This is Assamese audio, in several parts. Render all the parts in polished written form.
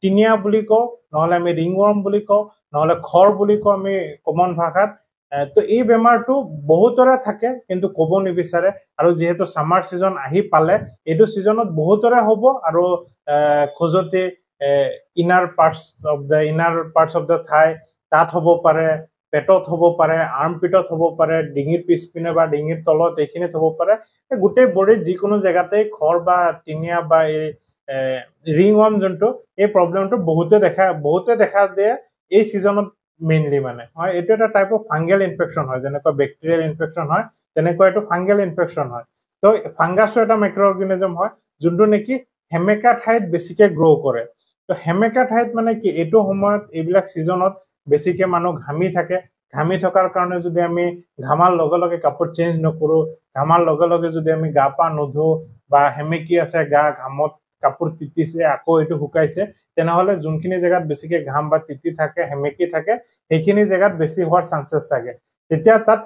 টিনিয়া বুলি কওঁ, নহলে আমি ৰিংৱৰ্ম বুলি কওঁ, নহলে খৰ বুলি কওঁ আমি কমন ভাষাত। তো এই বেমাৰটো বহুতৰে থাকে কিন্তু ক'ব নিবিচাৰে, আৰু যিহেতু সামাৰ সিজন আহি পালে এইটো সিজনত বহুতৰে হ'ব, আৰু খজুৱতি ইনাৰ পাৰ্টছ অফ দ্য থাই তাত হ'ব পাৰে, পেটত হ'ব পাৰে, আৰ্মপিটত হ'ব পাৰে, ডিঙিৰ পিছপিনে বা ডিঙিৰ তলত এইখিনিত হ'ব পাৰে। গোটেই বডিত যিকোনো জেগাতে খৰ বা টিনিয়া বা এই ৰিংৱৰ্ম যোনটো, এই প্ৰব্লেমটো বহুতে দেখা দিয়ে এই সিজনত মেইনলি। মানে হয়, এইটো এটা টাইপ অফ ফাংগেল ইনফেকশ্যন হয়, যেনেকুৱা বেক্টেৰিয়েল ইনফেকশ্যন হয় তেনেকুৱা এইটো ফাংগেল ইনফেকশ্যন হয়। তো ফাংগাছো এটা মাইক্ৰ অৰ্গেনিজম হয় যোনটো নেকি হেমেকা ঠাইত বেছিকে গ্ৰ' কৰে। তো হেমেকা ঠাইত মানে কি, এইটো সময়ত এইবিলাক সিজনত বেছিকে মানুহ ঘামি থাকে। ঘামি থকাৰ কাৰণে যদি আমি ঘামাৰ লগে লগে কাপোৰ চেঞ্জ নকৰো, ঘামাৰ লগে লগে যদি আমি গা পা নোধো, বা হেমেকি আছে গা, ঘামত কাপোৰ তিতিছে আকৌ এইটো শুকাইছে, তেনেহলে যোনখিনি জেগাত বেছিকে ঘাম বা তিতি থাকে, হেমেকি থাকে, সেইখিনি জেগাত বেছি হোৱাৰ চান্সেছ থাকে। তেতিয়া তাত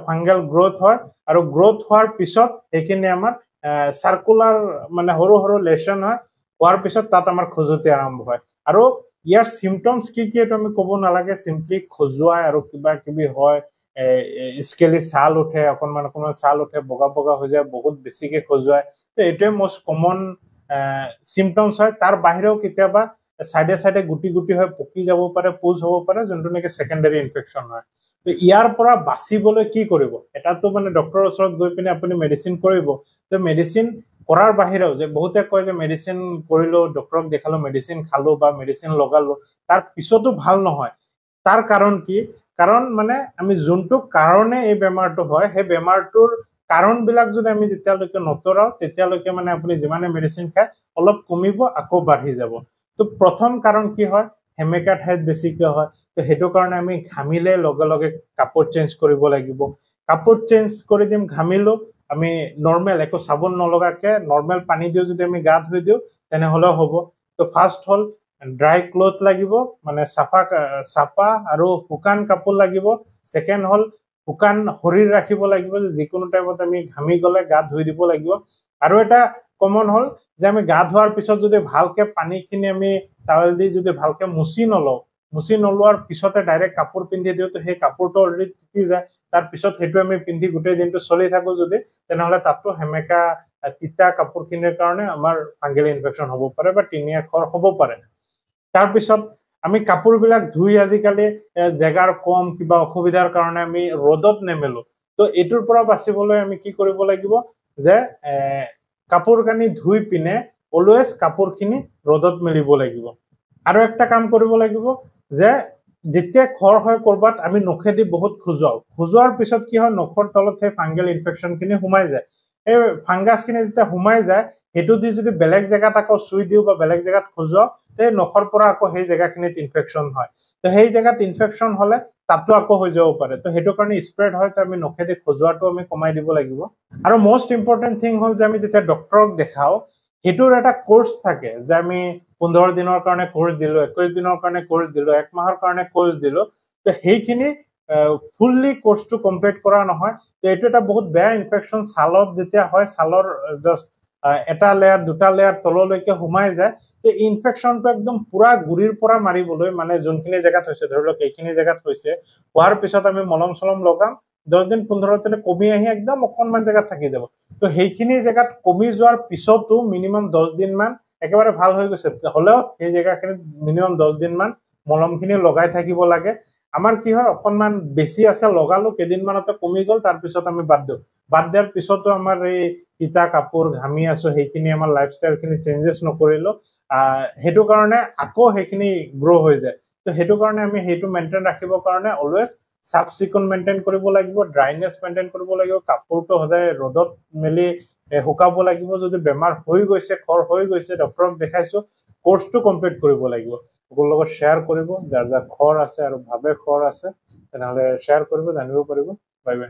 ফাংগেল গ্ৰোথ হয়, আৰু গ্ৰোথ হোৱাৰ পিছত সেইখিনি আমাৰ চাৰ্কুলাৰ মানে সৰু সৰু লেচন হয়, হোৱাৰ পিছত তাত আমাৰ খজুৱতি আৰম্ভ হয়। আৰু ইয়াৰ চিমটমছ কি এইটো আমি ক'ব নালাগে, চিম্পলি খজুৱাই আৰু কিবা কিবি হয়, স্কেলি ছাল উঠে, অকণমান ছাল উঠে, বগা বগা হৈ যায়, বহুত বেছিকে খজুৱাই। তো এইটোৱে মষ্ট কমন চিমটমছ হয়। তাৰ বাহিৰেও কেতিয়াবা চাইডে চাইডে গুটি গুটি হৈ পকি যাব পাৰে, পুজ হ'ব পাৰে, যোনটো নেকি ছেকেণ্ডাৰী ইনফেকশ্যন হয়। তো ইয়াৰ পৰা বাচিবলৈ কি কৰিব? এটাতো মানে ডক্টৰৰ ওচৰত গৈ পিনে আপুনি মেডিচিন কৰিব। তো মেডিচিন কৰাৰ বাহিৰেও, যে বহুতে কয় যে মেডিচিন কৰিলো, ডক্টৰক দেখালো, মেডিচিন খালো বা মেডিচিন লগালো, তাৰ পিছতো ভাল নহয়। তাৰ কাৰণ কি? কাৰণ মানে আমি যোনটো কাৰণে এই বেমাৰটো হয়, সেই বেমাৰটোৰ কাৰণবিলাক যদি আমি যেতিয়ালৈকে নতৰাও, তেতিয়ালৈকে মানে আপুনি যিমানে মেডিচিন খায় অলপ কমিব, আকৌ বাঢ়ি যাব। তো প্ৰথম কাৰণ কি হয়? হেমেকা ঠাইত বেছিকে হয়। তো সেইটো কাৰণে আমি ঘামিলে লগে লগে কাপোৰ চেঞ্জ কৰিব লাগিব। কাপোৰ চেঞ্জ কৰি দিম, ঘামিলো, আমি নৰ্মেল একো চাবোন নলগাকে নৰ্মেল পানী দিও যদি আমি গা ধুই দিওঁ, তেনেহলেও হ'ব। তো ফাৰ্ষ্ট হ'ল ড্ৰাই ক্লথ লাগিব, মানে চাফা আৰু শুকান কাপোৰ লাগিব। ছেকেণ্ড হ'ল শুকান শৰীৰ ৰাখিব লাগিব, যে যিকোনো টাইমত আমি ঘামি গলে গা ধুই দিব লাগিব। আৰু এটা কমন হ'ল যে আমি গা ধোৱাৰ পিছত যদি ভালকে পানীখিনি আমি টাৱেল দি যদি ভালকে মুচি নলোৱাৰ পিছতে ডাইৰেক্ট কাপোৰ পিন্ধি দিওঁ, তো সেই কাপোৰটো অলৰেডি তিতি যায়। তাৰ পিছত সেইটো আমি পিন্ধি গোটেই দিনটো চলি থাকো যদি, তেনেহলে তাতো সেমেকা তিতা কাপোৰখিনিৰ কাৰণে আমাৰ ফাংগেল ইনফেকশ্যন হ'ব পাৰে বা টিনিয়া খৰ হ'ব পাৰে। তাৰপিছত আমি কাপোৰবিলাক ধুই আজিকালি জেগাৰ কম, কিবা অসুবিধাৰ কাৰণে আমি ৰ'দত নেমেলো। তো এইটোৰ পৰা বাচিবলৈ আমি কি কৰিব লাগিব, যে কাপোৰ কানি ধুই পিনে অলৱেজ কাপোৰখিনি ৰ'দত মেলিব লাগিব। আৰু একটা কাম কৰিব লাগিব, যে যেতিয়া খৰ হয় কৰবাত, আমি নখেদি বহুত খজুৱাৰ পিছত কি হয়, নখৰ তলত সেই ফাংগেল ইনফেকশ্যনখিনি সোমাই যায়। এই ফাংগাছখিনি যেতিয়া সোমাই যায়, সেইটো দি যদি বেলেগ জেগাত আকৌ চুই দিওঁ বা বেলেগ জেগাত খজুৱাও, সেই নখৰ পৰা আকৌ সেই জেগাখিনিত ইনফেকশ্যন হয়। তো সেই জেগাত ইনফেকশ্যন হলে তাতো আকৌ হৈ যাব পাৰে। তো সেইটো কাৰণে স্প্ৰেড হয়, তো আমি নখেদি খজুৱাটো আমি কমাই দিব লাগিব। আৰু মষ্ট ইম্পৰ্টেণ্ট থিং হ'ল যে আমি যেতিয়া ডক্টৰক দেখাও, সেইটোৰ এটা কোৰ্চ থাকে, যে আমি 15 দিনৰ কাৰণে কোৰ্চ দিলো, 21 দিনৰ কাৰণে কোৰ্চ দিলো, 1 মাহৰ কাৰণে কোৰ্চ দিলো। তো সেইখিনি ফুললি কোৰ্চটো কমপ্লিট কৰা নহয়। তো এইটো এটা বহুত বেয়া ইনফেকশ্যন। ছালত যেতিয়া হয়, ছালৰ জাষ্ট এটা লেয়াৰ দুটা লেয়াৰ তললৈকে সোমাই যায়। তো ইনফেকশ্যনটো একদম পুৰা গুৰিৰ পৰা মাৰিবলৈ, মানে যোনখিনি জেগাত হৈছে, ধৰি লওক এইখিনি জেগাত হৈছে, হোৱাৰ পিছত আমি মলম চলম লগাম, 10 দিন 15 দিন কমি আহি একদম অকণমান জেগাত থাকি যাব। তো সেইখিনি জেগাত কমি যোৱাৰ পিছতো মিনিমাম 10 দিন মান একেবাৰে ভাল হৈ গৈছে, হলেও সেই জেগাখিনিত মিনিমাম 10 দিন মান মলমখিনি লগাই থাকিব লাগে। আমাৰ কি হয়, অকণমান বেছি আছে, লগালো, কেইদিনমানতে কমি গ'ল, তাৰপিছত আমি বাদ দিয়াৰ পিছতো আমাৰ এই তিতা কাপোৰ, ঘামি আছো, সেইখিনি আমাৰ লাইফষ্টাইলখিনি চেঞ্জেছ নকৰিলো, সেইটো কাৰণে আকৌ সেইখিনি গ্ৰ' হৈ যায়। তো সেইটো কাৰণে আমি সেইটো মেইনটেইন ৰাখিবৰ কাৰণে অলৱেজ চাফ চিকুণ মেইনটেইন কৰিব লাগিব, ড্ৰাইনেছ মেইনটেইন কৰিব লাগিব, কাপোৰটো সদায় ৰ'দত মেলি শুকাব লাগিব। যদি বেমাৰ হৈ গৈছে, খৰ হৈ গৈছে, ডক্টৰক দেখাইছো, কোৰ্চটো কমপ্লিট কৰিব লাগিব। সকলোৰ লগত শ্বেয়াৰ কৰিব, যাৰ যাৰ খৰ আছে আৰু ভাবে খৰ আছে, তেনেহ'লে শ্বেয়াৰ কৰিব, জানিব পাৰিব। Bye bye.